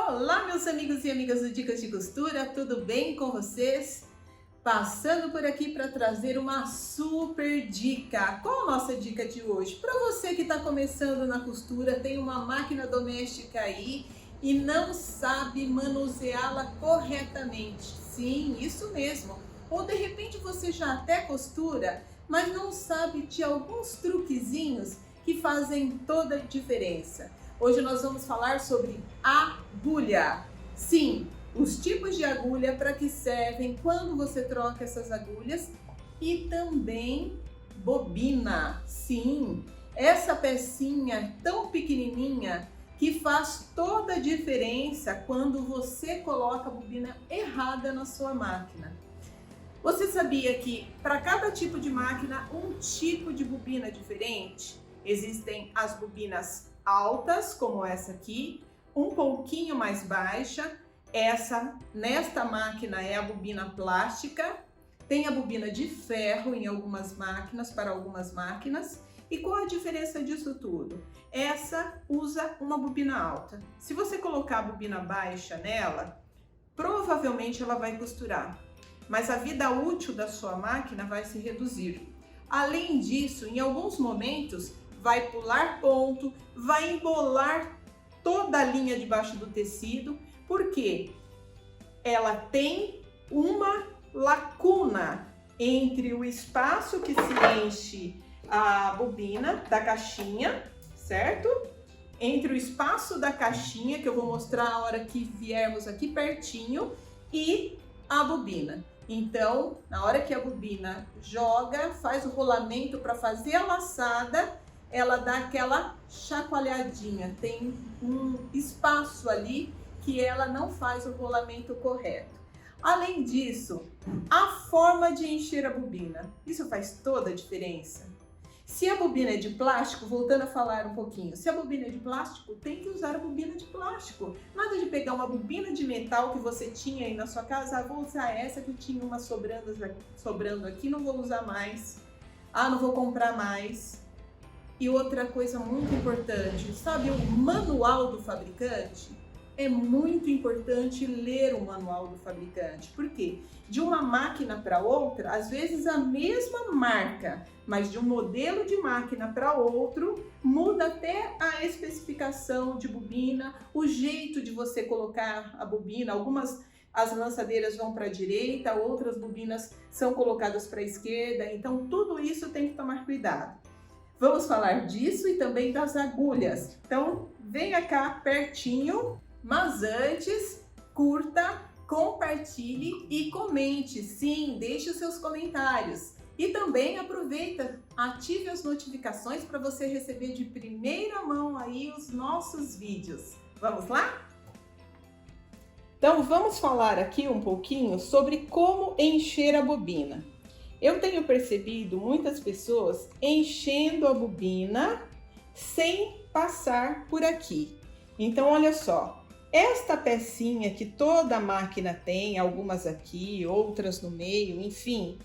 Olá, meus amigos e amigas do Dicas de Costura, tudo bem com vocês? Passando por aqui para trazer uma super dica. Qual a nossa dica de hoje? Para você que está começando na costura, tem uma máquina doméstica aí e não sabe manuseá-la corretamente. Sim, isso mesmo. Ou de repente você já até costura, mas não sabe de alguns truquezinhos que fazem toda a diferença. Hoje nós vamos falar sobre agulha. Sim, os tipos de agulha, para que servem, quando você troca essas agulhas, e também bobina. Sim, essa pecinha tão pequenininha que faz toda a diferença quando você coloca a bobina errada na sua máquina. Você sabia que para cada tipo de máquina, um tipo de bobina diferente? Existem as bobinas altas, como essa aqui, um pouquinho mais baixa. Nesta máquina é a bobina plástica, tem a bobina de ferro em algumas máquinas, para algumas máquinas. E qual a diferença disso tudo? Essa usa uma bobina alta. Se você colocar a bobina baixa nela, provavelmente ela vai costurar, mas a vida útil da sua máquina vai se reduzir. Além disso, em alguns momentos, vai pular ponto, vai embolar toda a linha debaixo do tecido, porque ela tem uma lacuna entre o espaço que se enche a bobina da caixinha, certo? Entre o espaço da caixinha, que eu vou mostrar a hora que viermos aqui pertinho, e a bobina. Então, na hora que a bobina joga, faz o rolamento para fazer a laçada, ela dá aquela chacoalhadinha, tem um espaço ali que ela não faz o rolamento correto. Além disso, a forma de encher a bobina, isso faz toda a diferença. Se a bobina é de plástico, voltando a falar um pouquinho, se a bobina é de plástico, tem que usar a bobina de plástico. Nada de pegar uma bobina de metal que você tinha aí na sua casa, vou usar essa que eu tinha uma sobrando aqui, não vou usar mais, não vou comprar mais. E outra coisa muito importante, sabe o manual do fabricante? É muito importante ler o manual do fabricante. Por quê? De uma máquina para outra, às vezes a mesma marca, mas de um modelo de máquina para outro, muda até a especificação de bobina, o jeito de você colocar a bobina. As lançadeiras vão para a direita, outras bobinas são colocadas para a esquerda, então tudo isso tem que tomar cuidado. Vamos falar disso e também das agulhas. Então, venha cá pertinho, mas antes, curta, compartilhe e comente. Sim, deixe os seus comentários. E também aproveita, ative as notificações para você receber de primeira mão aí os nossos vídeos. Vamos lá? Então, vamos falar aqui um pouquinho sobre como encher a bobina. Eu tenho percebido muitas pessoas enchendo a bobina sem passar por aqui. Então, olha só, esta pecinha que toda máquina tem, algumas aqui, outras no meio, enfim,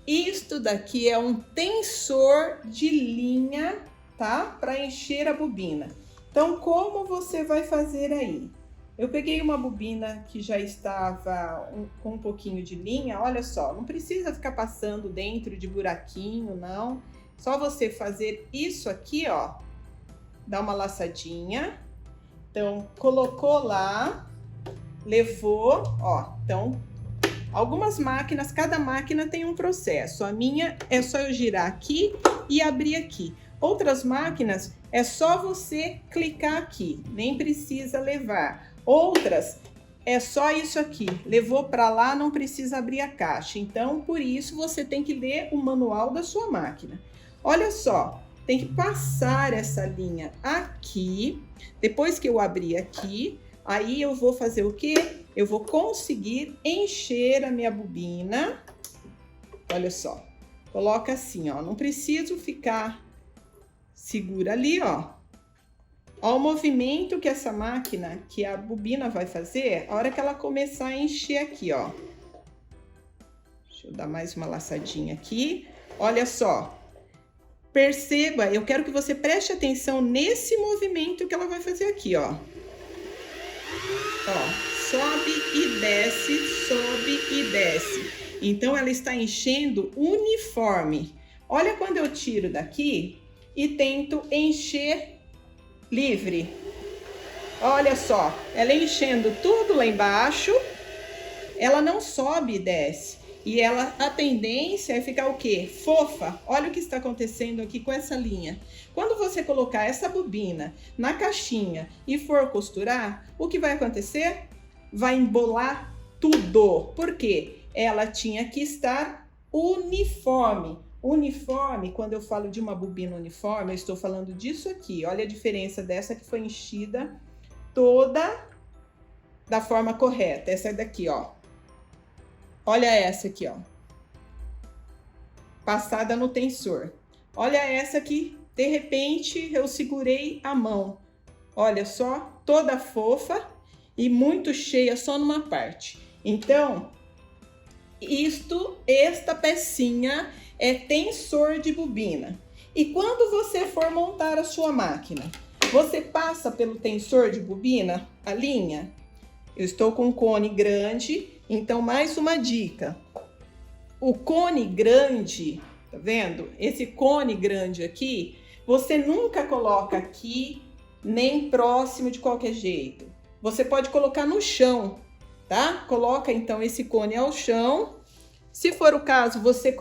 isto daqui é um tensor de linha, tá? Para encher a bobina. Então, como você vai fazer aí? Eu peguei uma bobina que já estava com um pouquinho de linha, olha só, não precisa ficar passando dentro de buraquinho, não. Só você fazer isso aqui, ó, dá uma laçadinha. Então, colocou lá, levou, ó, então, algumas máquinas, cada máquina tem um processo. A minha é só eu girar aqui e abrir aqui. Outras máquinas é só você clicar aqui, nem precisa levar. Outras é só isso aqui, levou para lá, não precisa abrir a caixa. Então, por isso, você tem que ler o manual da sua máquina. Olha só, tem que passar essa linha aqui. Depois que eu abrir aqui, aí eu vou fazer o quê? Eu vou conseguir encher a minha bobina. Olha só, coloca assim, ó, não preciso ficar segura ali, ó. Ó o movimento que essa máquina, que a bobina vai fazer, a hora que ela começar a encher aqui, ó. Deixa eu dar mais uma laçadinha aqui. Olha só. Perceba, eu quero que você preste atenção nesse movimento que ela vai fazer aqui, ó. Ó, sobe e desce, sobe e desce. Então, ela está enchendo uniforme. Olha quando eu tiro daqui e tento encher livre. Olha só, ela enchendo tudo lá embaixo, ela não sobe e desce. E ela, a tendência é ficar o quê? Fofa. Olha o que está acontecendo aqui com essa linha. Quando você colocar essa bobina na caixinha e for costurar, o que vai acontecer? Vai embolar tudo. Por quê? Ela tinha que estar uniforme. Uniforme, quando eu falo de uma bobina uniforme, eu estou falando disso aqui. Olha a diferença dessa que foi enchida toda da forma correta. Essa daqui, ó. Olha essa aqui, ó. Passada no tensor. Olha essa aqui, de repente eu segurei a mão. Olha só, toda fofa e muito cheia só numa parte. Então, esta pecinha é tensor de bobina. E quando você for montar a sua máquina, você passa pelo tensor de bobina, a linha. Eu estou com um cone grande, então mais uma dica. O cone grande, tá vendo? Esse cone grande aqui, você nunca coloca aqui, nem próximo de qualquer jeito. Você pode colocar no chão, tá? Coloca então esse cone ao chão. Se for o caso, você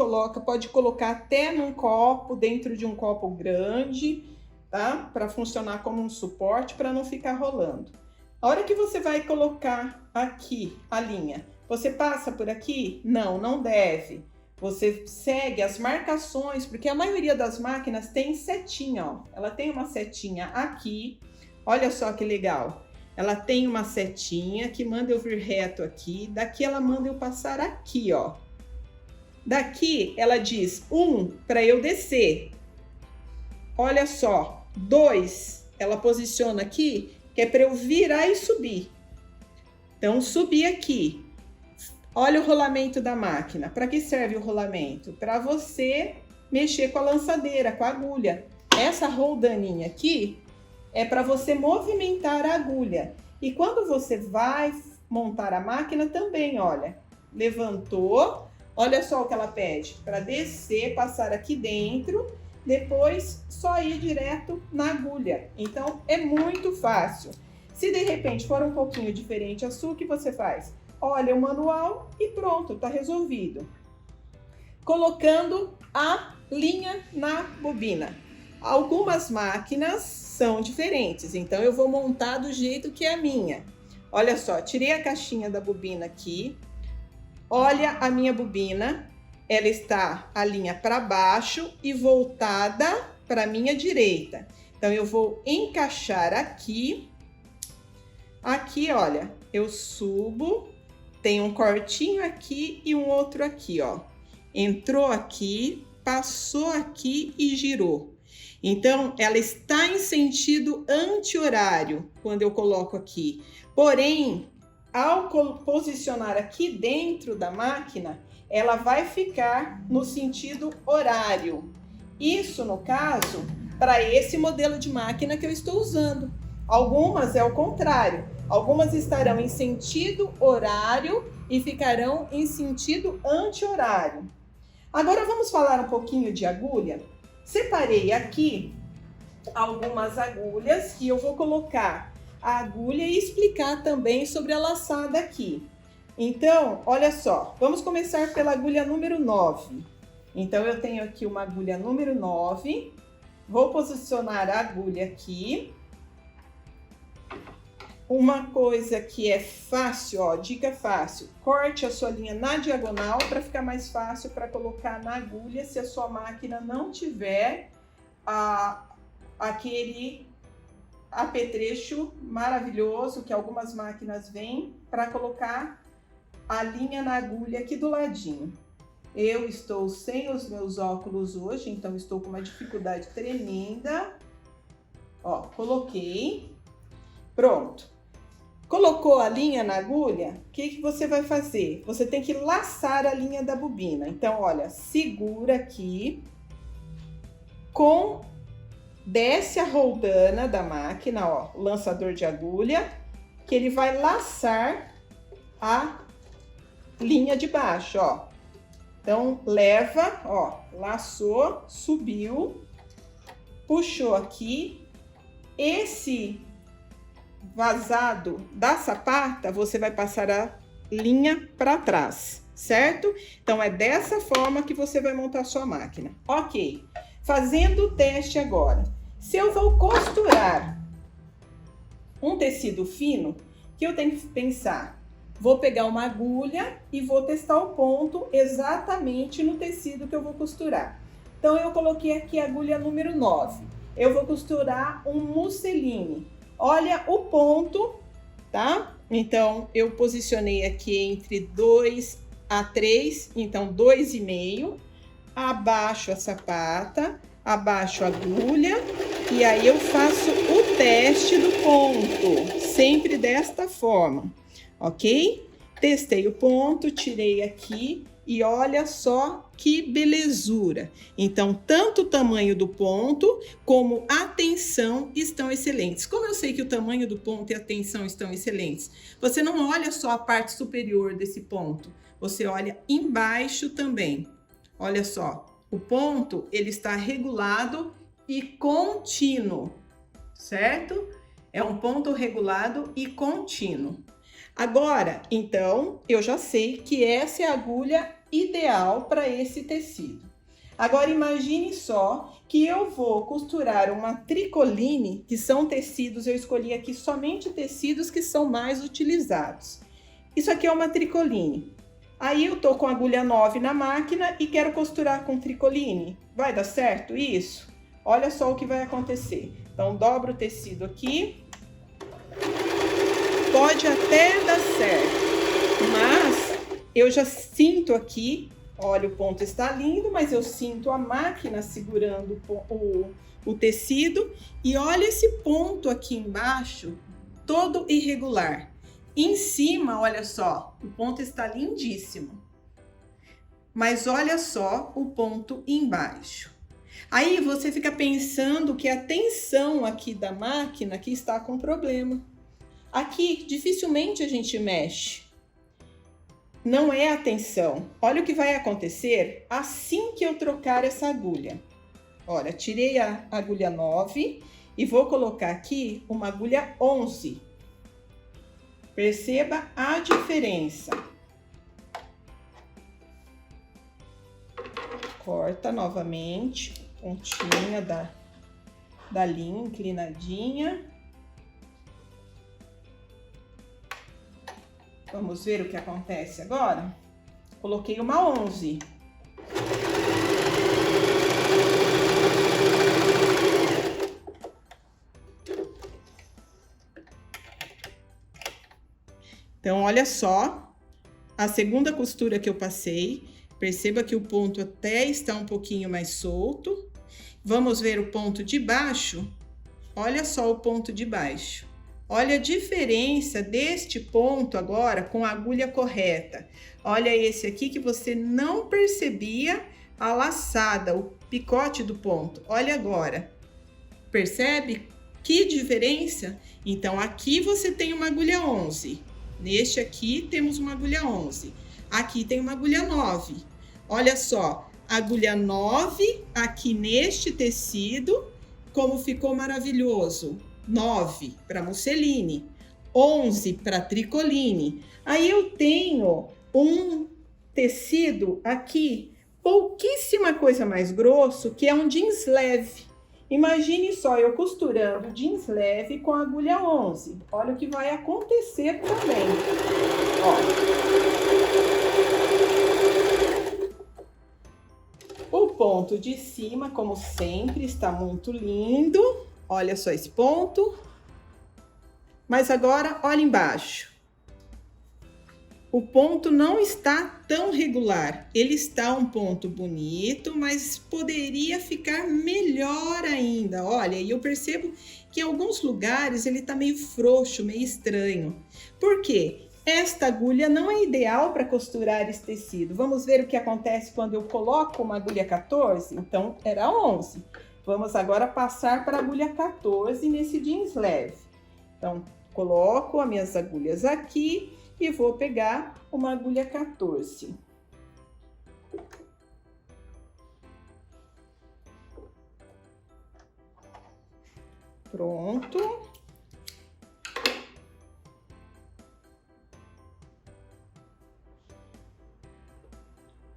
pode colocar até num copo, dentro de um copo grande, tá? Para funcionar como um suporte, para não ficar rolando. A hora que você vai colocar aqui a linha, você passa por aqui? Não, não deve. Você segue as marcações, porque a maioria das máquinas tem setinha, ó. Ela tem uma setinha aqui, olha só que legal. Ela tem uma setinha que manda eu vir reto aqui, daqui ela manda eu passar aqui, ó. Daqui ela diz 1 para eu descer. Olha só, 2, ela posiciona aqui, que é para eu virar e subir. Então, subir aqui. Olha o rolamento da máquina. Para que serve o rolamento? Para você mexer com a lançadeira, com a agulha. Essa roldaninha aqui é para você movimentar a agulha. E quando você vai montar a máquina também, olha, levantou, olha só o que ela pede, para descer, passar aqui dentro, depois só ir direto na agulha. Então, é muito fácil. Se de repente for um pouquinho diferente a sua, o que você faz? Olha o manual e pronto, tá resolvido. Colocando a linha na bobina. Algumas máquinas são diferentes, então eu vou montar do jeito que é a minha. Olha só, tirei a caixinha da bobina aqui. Olha a minha bobina, ela está a linha para baixo e voltada para a minha direita. Então, eu vou encaixar aqui. Aqui, olha, eu subo, tem um cortinho aqui e um outro aqui, ó. Entrou aqui, passou aqui e girou. Então, ela está em sentido anti-horário quando eu coloco aqui. Porém, ao posicionar aqui dentro da máquina, ela vai ficar no sentido horário. Isso, no caso, para esse modelo de máquina que eu estou usando. Algumas é o contrário. Algumas estarão em sentido horário e ficarão em sentido anti-horário. Agora vamos falar um pouquinho de agulha. Separei aqui algumas agulhas e eu vou colocar a agulha e explicar também sobre a laçada aqui. Então, olha só, vamos começar pela agulha número 9. Então, eu tenho aqui uma agulha número 9, vou posicionar a agulha aqui. Uma coisa que é fácil, ó, dica fácil, corte a sua linha na diagonal para ficar mais fácil para colocar na agulha se a sua máquina não tiver aquele apetrecho maravilhoso que algumas máquinas vêm para colocar a linha na agulha aqui do ladinho. Eu estou sem os meus óculos hoje, então estou com uma dificuldade tremenda. Ó, coloquei. Pronto. Colocou a linha na agulha, o que você vai fazer? Você tem que laçar a linha da bobina. Então, olha, segura aqui, desce a roldana da máquina, ó, o lançador de agulha, que ele vai laçar a linha de baixo, ó. Então, leva, ó, laçou, subiu, puxou aqui. Esse vazado da sapata, você vai passar a linha para trás, certo? Então, é dessa forma que você vai montar a sua máquina. Ok, fazendo o teste agora. Se eu vou costurar um tecido fino, que eu tenho que pensar, vou pegar uma agulha e vou testar o ponto exatamente no tecido que eu vou costurar. Então, eu coloquei aqui a agulha número 9. Eu vou costurar um musseline. Olha o ponto, tá? Então, eu posicionei aqui entre 2 a 3, então 2,5. Abaixo a sapata, abaixo a agulha. E aí, eu faço o teste do ponto, sempre desta forma. Ok? Testei o ponto, tirei aqui e olha só que belezura. Então, tanto o tamanho do ponto como a tensão estão excelentes. Como eu sei que o tamanho do ponto e a tensão estão excelentes? Você não olha só a parte superior desse ponto, você olha embaixo também. Olha só, o ponto ele está regulado e contínuo, certo? É um ponto regulado e contínuo. Agora, então, eu já sei que essa é a agulha ideal para esse tecido. Agora, imagine só que eu vou costurar uma tricoline, que são tecidos, eu escolhi aqui somente tecidos que são mais utilizados. Isso aqui é uma tricoline. Aí eu tô com a agulha 9 na máquina e quero costurar com tricoline. Vai dar certo isso? Olha só o que vai acontecer. Então, dobro o tecido aqui. Pode até dar certo, mas eu já sinto aqui, olha, o ponto está lindo, mas eu sinto a máquina segurando o tecido e olha esse ponto aqui embaixo, todo irregular. Em cima, olha só, o ponto está lindíssimo, mas olha só o ponto embaixo. Aí você fica pensando que a tensão aqui da máquina aqui está com problema. Aqui, dificilmente a gente mexe. Não é a tensão. Olha o que vai acontecer assim que eu trocar essa agulha. Olha, tirei a agulha 9 e vou colocar aqui uma agulha 11. Perceba a diferença. Corta novamente, pontinha da linha inclinadinha. Vamos ver o que acontece agora? Coloquei uma 11. Então, olha só, a segunda costura que eu passei, perceba que o ponto até está um pouquinho mais solto. Vamos ver o ponto de baixo? Olha só o ponto de baixo. Olha a diferença deste ponto agora com a agulha correta. Olha esse aqui que você não percebia a laçada, o picote do ponto. Olha agora. Percebe que diferença? Então, aqui você tem uma agulha 11. Neste aqui temos uma agulha 11. Aqui tem uma agulha 9. Olha só, agulha 9 aqui neste tecido, como ficou maravilhoso. 9 para musseline, 11 para tricoline. Aí eu tenho um tecido aqui, pouquíssima coisa mais grosso, que é um jeans leve. Imagine só eu costurando jeans leve com a agulha 11. Olha o que vai acontecer também. Ó. O ponto de cima, como sempre, está muito lindo. Olha só esse ponto. Mas agora, olha embaixo. O ponto não está tão regular. Ele está um ponto bonito, mas poderia ficar melhor ainda. Olha, e eu percebo que em alguns lugares ele está meio frouxo, meio estranho. Por quê? Esta agulha não é ideal para costurar esse tecido. Vamos ver o que acontece quando eu coloco uma agulha 14? Então, era 11. Vamos agora passar para a agulha 14 nesse jeans leve. Então, Coloco as minhas agulhas aqui e vou pegar uma agulha 14. Pronto.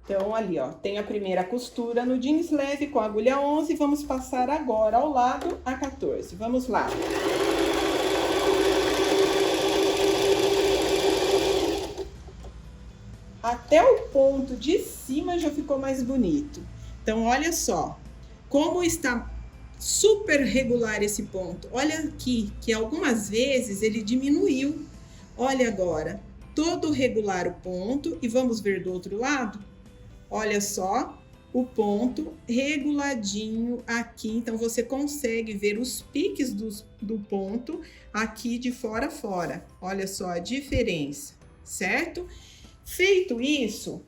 Então, ali, ó, tem a primeira costura no jeans leve com a agulha 11. Vamos passar agora ao lado a 14. Vamos lá. Até o ponto de cima já ficou mais bonito. Então, olha só como está super regular esse ponto. Olha aqui, que algumas vezes ele diminuiu. Olha agora, todo regular o ponto. E vamos ver do outro lado? Olha só, o ponto reguladinho aqui. Então, você consegue ver os piques do ponto aqui de fora a fora. Olha só a diferença, certo? Feito isso,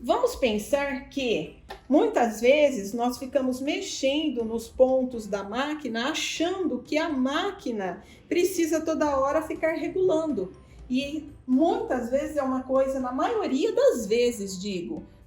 vamos pensar que muitas vezes nós ficamos mexendo nos pontos da máquina, achando que a máquina precisa toda hora ficar regulando. E muitas vezes é uma coisa, na maioria das vezes,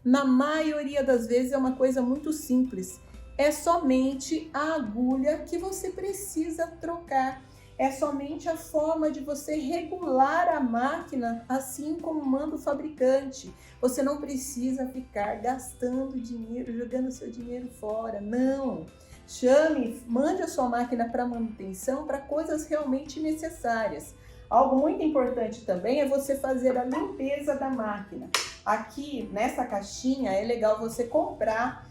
na maioria das vezes é uma coisa muito simples. É somente a agulha que você precisa trocar. É somente a forma de você regular a máquina, assim como manda o fabricante. Você não precisa ficar gastando dinheiro, jogando seu dinheiro fora. Não! Mande a sua máquina para manutenção, para coisas realmente necessárias. Algo muito importante também é você fazer a limpeza da máquina. Aqui, nessa caixinha, é legal você comprar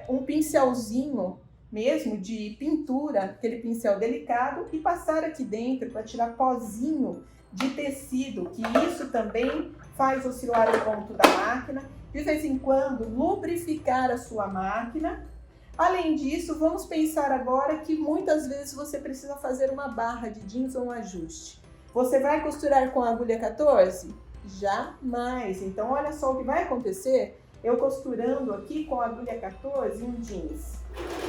um pincelzinho mesmo de pintura, aquele pincel delicado, e passar aqui dentro para tirar pozinho de tecido, que isso também faz oscilar o ponto da máquina. De vez em quando, lubrificar a sua máquina. Além disso, vamos pensar agora que muitas vezes você precisa fazer uma barra de jeans ou um ajuste. Você vai costurar com a agulha 14? Jamais! Então, olha só o que vai acontecer. Eu costurando aqui com a agulha 14 um jeans.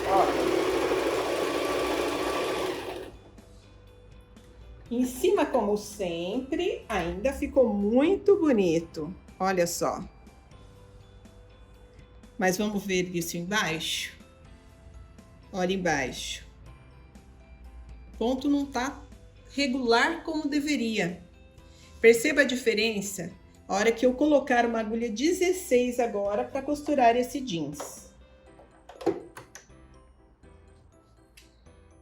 Olha. Em cima, como sempre, ainda ficou muito bonito. Olha só. Mas vamos ver isso embaixo? Olha embaixo. O ponto não tá regular como deveria. Perceba a diferença? A hora que eu colocar uma agulha 16 agora para costurar esse jeans.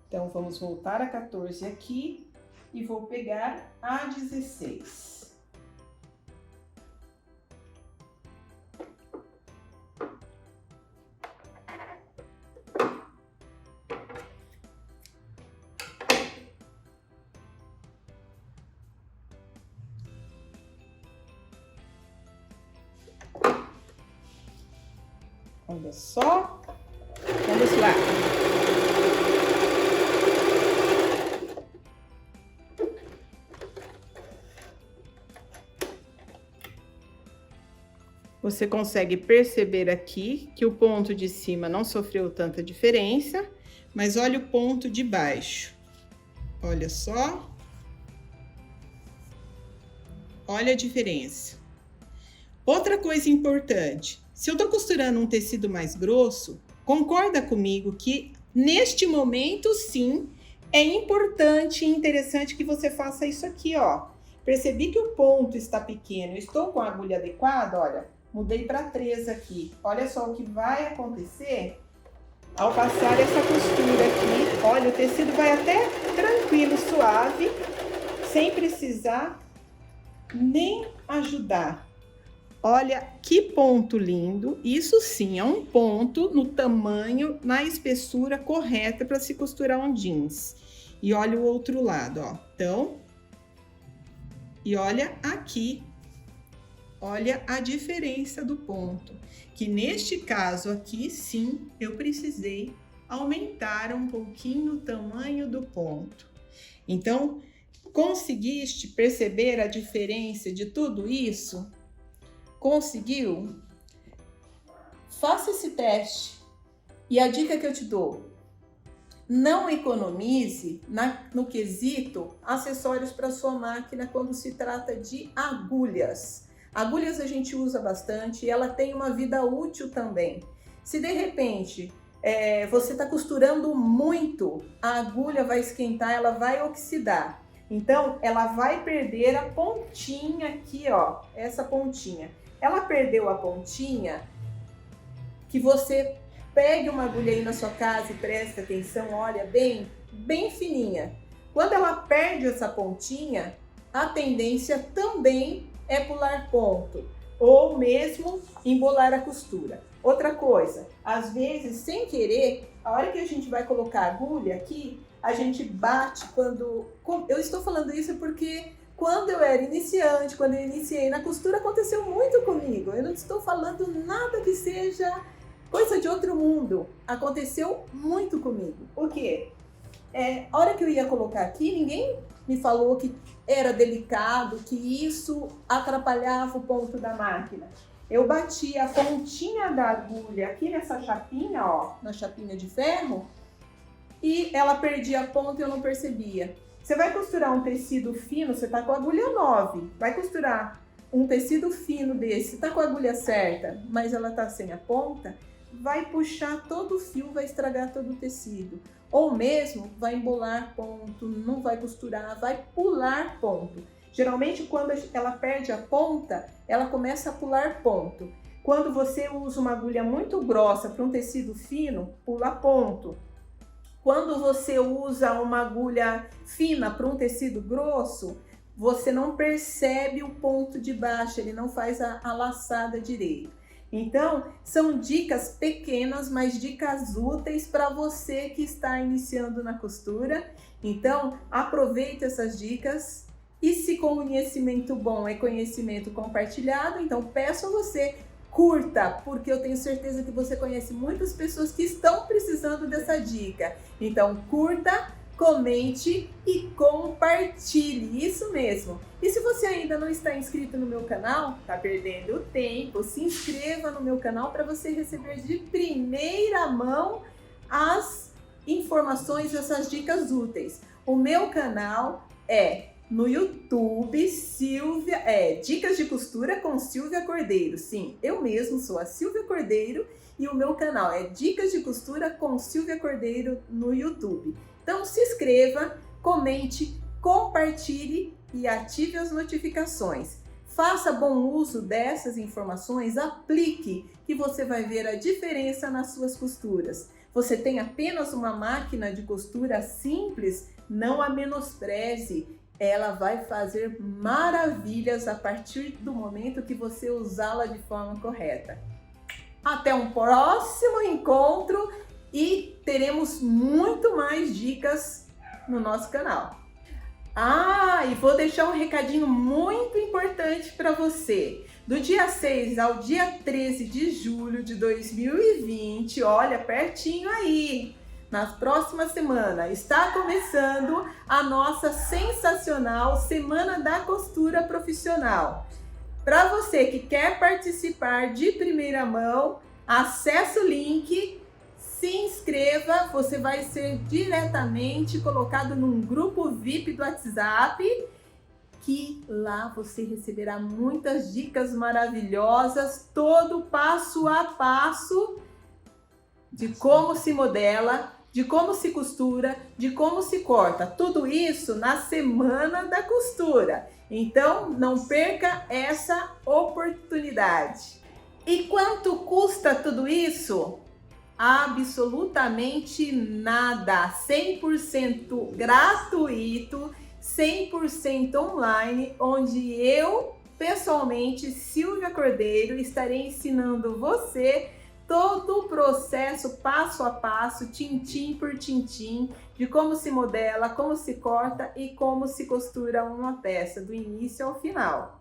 Então, vamos voltar a 14 aqui e vou pegar a 16. Olha só. Vamos lá. Você consegue perceber aqui que o ponto de cima não sofreu tanta diferença, mas olha o ponto de baixo. Olha só. Olha a diferença. Outra coisa importante, se eu tô costurando um tecido mais grosso, concorda comigo que neste momento, sim, é importante e interessante que você faça isso aqui, ó. Percebi que o ponto está pequeno, estou com a agulha adequada, olha, mudei para 3 aqui. Olha só o que vai acontecer ao passar essa costura aqui. Olha, o tecido vai até tranquilo, suave, sem precisar nem ajudar. Olha que ponto lindo. Isso sim é um ponto no tamanho, na espessura correta para se costurar um jeans. E olha o outro lado, ó. Então, e olha aqui. Olha a diferença do ponto. Que neste caso aqui, sim, eu precisei aumentar um pouquinho o tamanho do ponto. Então, conseguiste perceber a diferença de tudo isso? Conseguiu? Faça esse teste. E a dica que eu te dou: Não economize no quesito acessórios para sua máquina quando se trata de agulhas. Agulhas a gente usa bastante e ela tem uma vida útil também. Se de repente você está costurando muito, a agulha vai esquentar, ela vai oxidar. Então, ela vai perder a pontinha aqui, ó, essa pontinha. Ela perdeu a pontinha, que você pegue uma agulha aí na sua casa e preste atenção, olha, bem fininha. Quando ela perde essa pontinha, a tendência também é pular ponto, ou mesmo embolar a costura. Outra coisa, às vezes, sem querer, a hora que a gente vai colocar a agulha aqui, a gente bate quando... Eu estou falando isso porque quando eu era iniciante, quando eu iniciei na costura, aconteceu muito comigo. Eu não estou falando nada que seja coisa de outro mundo. Aconteceu muito comigo. O quê? A hora que eu ia colocar aqui, ninguém me falou que era delicado, que isso atrapalhava o ponto da máquina. Eu bati a pontinha da agulha aqui nessa chapinha, ó, na chapinha de ferro, e ela perdia a ponta e eu não percebia. Você vai costurar um tecido fino, você tá com a agulha 9, vai costurar um tecido fino desse, tá com a agulha certa, mas ela tá sem a ponta, vai puxar todo o fio, vai estragar todo o tecido. Ou mesmo vai embolar ponto, não vai costurar, vai pular ponto. Geralmente, quando ela perde a ponta, ela começa a pular ponto. Quando você usa uma agulha muito grossa para um tecido fino, pula ponto. Quando você usa uma agulha fina para um tecido grosso, você não percebe o ponto de baixo, ele não faz a laçada direito. Então, são dicas pequenas, mas dicas úteis para você que está iniciando na costura. Então, aproveite essas dicas. E se conhecimento bom é conhecimento compartilhado, então peço a você, curta, porque eu tenho certeza que você conhece muitas pessoas que estão precisando dessa dica. Então curta, comente e compartilhe, isso mesmo. E se você ainda não está inscrito no meu canal, tá perdendo tempo, se inscreva no meu canal para você receber de primeira mão as informações, essas dicas úteis. O meu canal é no YouTube, Dicas de Costura com Silvia Cordeiro. Sim, eu mesmo sou a Silvia Cordeiro e o meu canal é Dicas de Costura com Silvia Cordeiro no YouTube. Então se inscreva, comente, compartilhe e ative as notificações. Faça bom uso dessas informações, aplique, que você vai ver a diferença nas suas costuras. Você tem apenas uma máquina de costura simples? Não a menospreze. Ela vai fazer maravilhas a partir do momento que você usá-la de forma correta. Até um próximo encontro e teremos muito mais dicas no nosso canal. E vou deixar um recadinho muito importante para você. Do dia 6 ao dia 13 de julho de 2020, olha, pertinho aí. Na próxima semana está começando a nossa sensacional Semana da Costura Profissional. Para você que quer participar de primeira mão, acesse o link, se inscreva, você vai ser diretamente colocado num grupo VIP do WhatsApp, que lá você receberá muitas dicas maravilhosas, todo passo a passo de como se modela, de como se costura, de como se corta. Tudo isso na Semana da Costura. Então, não perca essa oportunidade. E quanto custa tudo isso? Absolutamente nada. 100% gratuito, 100% online, onde eu, pessoalmente, Silvia Cordeiro, estarei ensinando você todo o processo, passo a passo, tintim por tintim, de como se modela, como se corta e como se costura uma peça, do início ao final.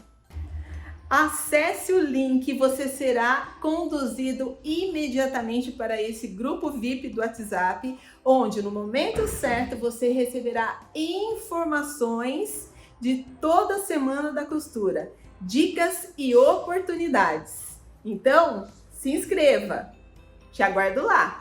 Acesse o link e você será conduzido imediatamente para esse grupo VIP do WhatsApp, onde no momento certo você receberá informações de toda a Semana da Costura, dicas e oportunidades. Então, se inscreva, te aguardo lá!